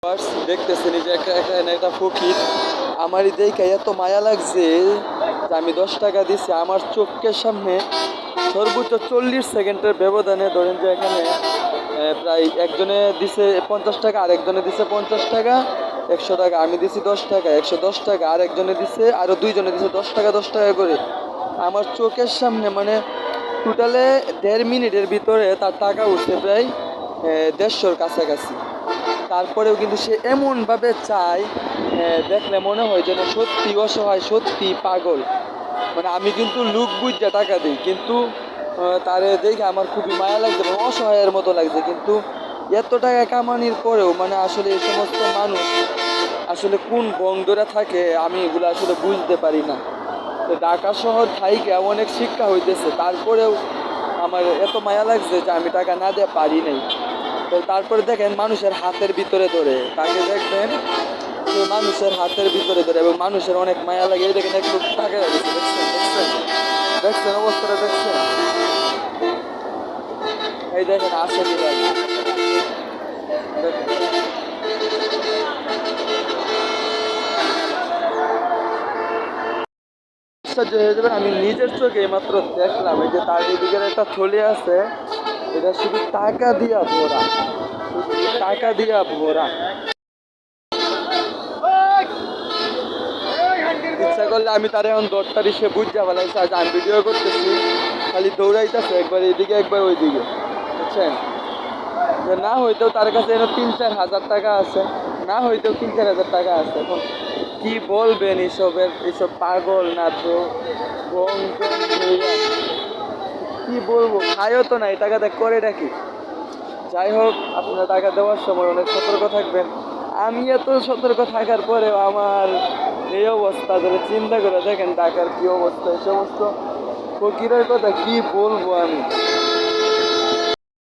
দেখতেছেন এই যে একটা ফকির আমারই দেখে এত মায়া লাগছে যে আমি 10 টাকা দিছি আমার চোখের সামনে সর্বোচ্চ 40 সেকেন্ডের ব্যবধানে ধরেন যে এখানে প্রায় একজনে দিছে 50 টাকা, আরেকজনে দিছে 50 টাকা, 100 টাকা, আমি দিছি 10 টাকা, 110 টাকা, আর একজনে দিছে আরো দুইজনে দিছে 10 টাকা 10 টাকা করে আমার চোখের সামনে। মানে টোটালে 1.5 মিনিটের ভিতরে তার টাকা উঠছে প্রায় 150-র কাছাকাছি। তারপরেও কিন্তু সে এমনভাবে চায়, দেখলে মনে হয় যেন সত্যি অসহায়, সত্যি পাগল। মানে আমি কিন্তু লুক বুঝে টাকা দিই, কিন্তু তারে দেখে আমার খুবই মায়া লাগছে এবং অসহায়ের মতো লাগছে। কিন্তু এত টাকা কামানির পরেও মানে আসলে এই সমস্ত মানুষ আসলে কোন বন্ধুরা থাকে আমি এগুলো আসলে বুঝতে পারি না। তো ঢাকা শহর থাইকে অনেক শিক্ষা হইতেছে, তারপরেও আমার এত মায়া লাগছে যে আমি টাকা না দিয়ে পারি নাই। তো তারপরে দেখেন মানুষের হাতের ভিতরে ধরে, তাকে দেখবেন যে মানুষের হাতের ভিতরে ধরে এবং মানুষের অনেক মায়া লাগে। এই দেখেন একটু টাকা দিচ্ছে, দেখছেন দেখছেন দেখছেন অবস্থাটা দেখছেন। এই দেখেন আসেনি লাগে, দেখেন আশ্চর্য হয়ে যাবেন। আমি নিজের চোখে মাত্র দেখলাম এই যে তার এদিকের একটা থলি আছে, এটা শুধু টাকা দিয়া ভরা, শুধু টাকা দিয়া ভরা। ইচ্ছা করলে আমি তার এখন দরটারি সে বুঝতে পারলাম আজ আমি ভিডিও করতেছি, খালি দৌড়াইতেছে একবার এদিকে একবার ওইদিকে, বুঝছেন। যে না হইতেও তার কাছে এনে 3-4 হাজার টাকা আছে, না হইতেও 3-4 হাজার টাকা আছে। এখন কি বলবেন এইসবের, এইসব পাগল না তো কি বলবো, খাইও তো না এই টাকা দেখ করে ডাকি। যাই হোক, আপনারা টাকা দেওয়ার সময় অনেক সতর্ক থাকবেন। আমি এত সতর্ক থাকার পরেও আমার এই অবস্থা, ধরে চিন্তা করে দেখেন ঢাকার কি অবস্থা। এই সমস্ত ফকিরের কথা কি বলবো আমি।